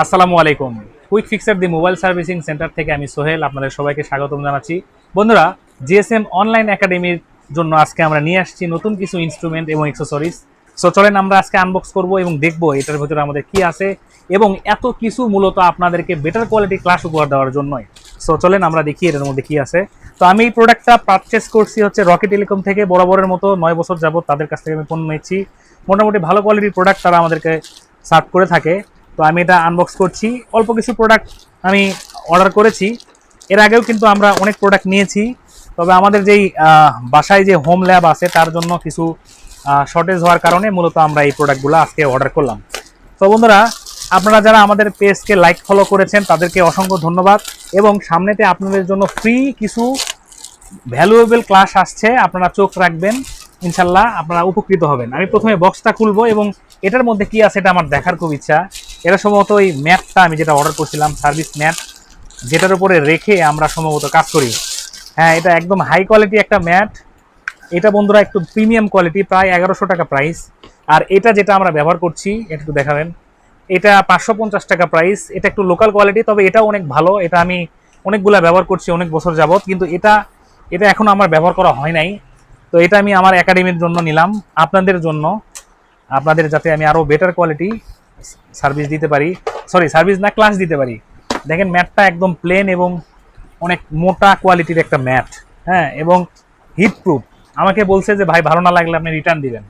আসসালামু আলাইকুম। Quick fixer দি mobile servicing centre থেকে আমি সোহেল আপনাদের সবাইকে স্বাগতম জানাচ্ছি। বন্ধুরা, জিএসএম অনলাইন একাডেমির জন্য আজকে আমরা নিয়ে আসছি নতুন কিছু ইনস্ট্রুমেন্ট এবং অ্যাক্সেসরিজ। সো চলেন আমরা আজকে আনবক্স করব এবং দেখব এটার ভিতরে আমাদের কি আছে এবং এত কিছু মূলত আপনাদেরকে বেটার কোয়ালিটি ক্লাস উপহার দেওয়ার জন্যই। সো চলেন আমরা দেখি এটার মধ্যে কি আছে। তো আমি এই প্রোডাক্টটা পারচেস করছি হচ্ছে রকি টেলিকম থেকে। বরাবরের মতো 9 বছর যাবত তাদের কাছ থেকে আমি পণ্য নিচ্ছি। মোটামুটি ভালো কোয়ালিটির প্রোডাক্ট তারা আমাদেরকে সার্ভ করে থাকে। তো আমি এটা আনবক্স করছি। অল্প কিছু প্রোডাক্ট আমি অর্ডার করেছি। এর আগেও কিন্তু আমরা অনেক প্রোডাক্ট নিয়েছি, তবে আমাদের যেই বাসায় যে হোম ল্যাব আছে তার জন্য কিছু শর্টেজ হওয়ার কারণে মূলত আমরা এই প্রোডাক্টগুলো আজকে অর্ডার করলাম। তো বন্ধুরা, আপনারা যারা আমাদের পেজকে লাইক ফলো করেছেন তাদেরকে অসংখ্য ধন্যবাদ। এবং সামনেতে আপনাদের জন্য ফ্রি কিছু ভ্যালুয়েবল ক্লাস আসছে, আপনারা চোখ রাখবেন, ইনশাল্লাহ আপনারা উপকৃত হবেন। আমি প্রথমে বক্সটা খুলবো এবং এটার মধ্যে কি আছে এটা আমার দেখার খুব ইচ্ছা। এটা সম্ভবত এই ম্যাটটা আমি যেটা অর্ডার করছিলাম, সার্ভিস ম্যাট, যেটার উপরে রেখে আমরা সম্ভবত কাজ করি। হ্যাঁ, এটা একদম হাই কোয়ালিটি একটা ম্যাট। এটা বন্ধুরা একটু প্রিমিয়াম কোয়ালিটি, প্রায় 1100 টাকা প্রাইস। আর এটা যেটা আমরা ব্যবহার করছি এটা একটু দেখাবেন, এটা 550 টাকা প্রাইস। এটা একটু লোকাল কোয়ালিটি, তবে এটাও অনেক ভালো। এটা আমি অনেকগুলা ব্যবহার করছি অনেক বছর যাবত, কিন্তু এটা এখনো আমার ব্যবহার করা হয় নাই। তো এটা আমি আমার একাডেমির জন্য নিলাম, আপনাদের জন্য, আপনাদের যাতে আমি আরও বেটার কোয়ালিটি সার্ভিস দিতে পারি, সরি সার্ভিস না, ক্লাস দিতে পারি। দেখেন ম্যাটটা একদম প্লেন এবং অনেক মোটা কোয়ালিটির একটা ম্যাট। হ্যাঁ, এবং হিট প্রুফ। আমাকে বলছে যে ভাই ভালো না লাগলে আপনি রিটার্ন দিবেন।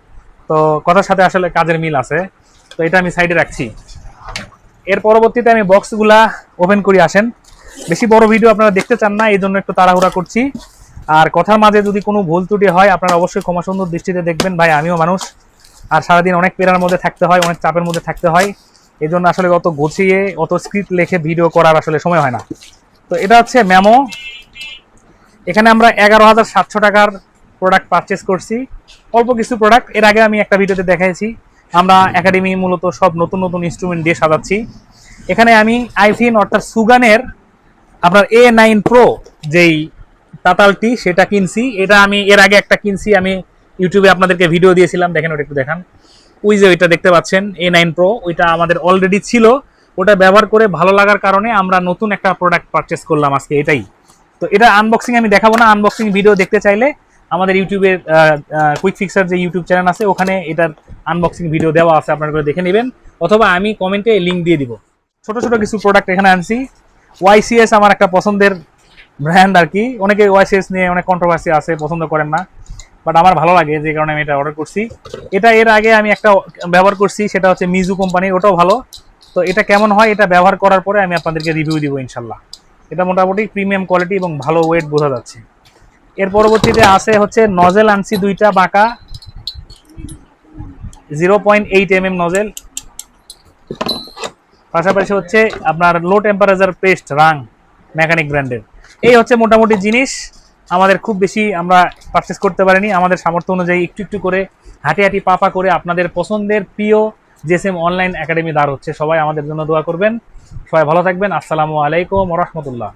তো কথার সাথে আসলে কাজের মিল আছে। তো এটা আমি সাইডে রাখছি। এর পরবর্তীতে আমি বক্সগুলা ওপেন করি। আসেন, বেশি বড় ভিডিও আপনারা দেখতে চান না, এই জন্য একটু তাড়াহুড়া করছি। আর কথার মাঝে যদি কোনো ভুল ত্রুটি হয় আপনারা অবশ্যই ক্ষমা সুন্দর দৃষ্টিতে দেখবেন। ভাই আমিও মানুষ, আর সারাদিন অনেক পেরার মধ্যে থাকতে হয়, অনেক চাপের মধ্যে থাকতে হয়। এই জন্য আসলে অত গুছিয়ে অত স্ক্রিপ্ট লিখে ভিডিও করার আসলে সময় হয় না। তো এটা হচ্ছে মেমো। এখানে আমরা 11,700 টাকার প্রোডাক্ট পারচেস করছি। অল্প কিছু প্রোডাক্ট এর আগে আমি একটা ভিডিওতে দেখাইছি। আমরা একাডেমি মূলত সব নতুন নতুন ইনস্ট্রুমেন্ট দিয়ে সাজাচ্ছি। এখানে আমি আইফিন অর্থাৎ সুগানের আপনার A9 প্রো যেই তাতালটি সেটা কিনছি। এটা আমি এর আগে একটা কিনছি, আমি ইউটিউবে আপনাদেরকে ভিডিও দিয়েছিলাম, দেখেন ওটা একটু দেখান। ওই যে ওইটা দেখতে পাচ্ছেন A9 প্রো, ওইটা আমাদের অলরেডি ছিল। ওটা ব্যবহার করে ভালো লাগার কারণে আমরা নতুন একটা প্রোডাক্ট পারচেস করলাম আজকে, এটাই। তো এটা আনবক্সিং আমি দেখাবো না। আনবক্সিং ভিডিও দেখতে চাইলে আমাদের ইউটিউবের কুইক ফিক্সার যে ইউটিউব চ্যানেল আছে ওখানে এটার আনবক্সিং ভিডিও দেওয়া আছে, আপনারা করে দেখে নেবেন, অথবা আমি কমেন্টে লিঙ্ক দিয়ে দিব। ছোট ছোট কিছু প্রোডাক্ট এখানে আনছি। ওয়াইসিএস আমার একটা পছন্দের ব্র্যান্ড আর কি। অনেকে ওয়াইসিএস নিয়ে অনেক কন্ট্রোভার্সি আছে, পছন্দ করেন না, বাট আমার ভালো লাগে, যে কারণে আমি এটা অর্ডার করছি। এটা এর আগে আমি একটা ব্যবহার করছি, সেটা হচ্ছে মিজু কোম্পানির, ওটাও ভালো। তো এটা কেমন হয় এটা ব্যবহার করার পরে আমি আপনাদেরকে রিভিউ দিব ইনশাল্লাহ। এটা মোটামুটি প্রিমিয়াম কোয়ালিটি এবং ভালো ওয়েট বোঝা যাচ্ছে। এর পরবর্তীতে আছে হচ্ছে নজেল আনছি দুইটা বাঁকা 0.8 mm নজেল। পাশাপাশি হচ্ছে আপনার লো টেম্পারেচার পেস্ট রাং, মেকানিক ব্র্যান্ডের। এই হচ্ছে মোটামুটি জিনিস। আমাদের খুব বেশি আমরা পারচেস করতে পারিনি, আমাদের সামর্থ্য অনুযায়ী একটু একটু করে হাঁটি হাঁটি পা করে আপনাদের পছন্দের প্রিয় জিএসএম অনলাইন একাডেমি দাঁড় হচ্ছে। সবাই আমাদের জন্য দোয়া করবেন। সবাই ভালো থাকবেন। আসসালামু আলাইকুম ওয়া রাহমাতুল্লাহ।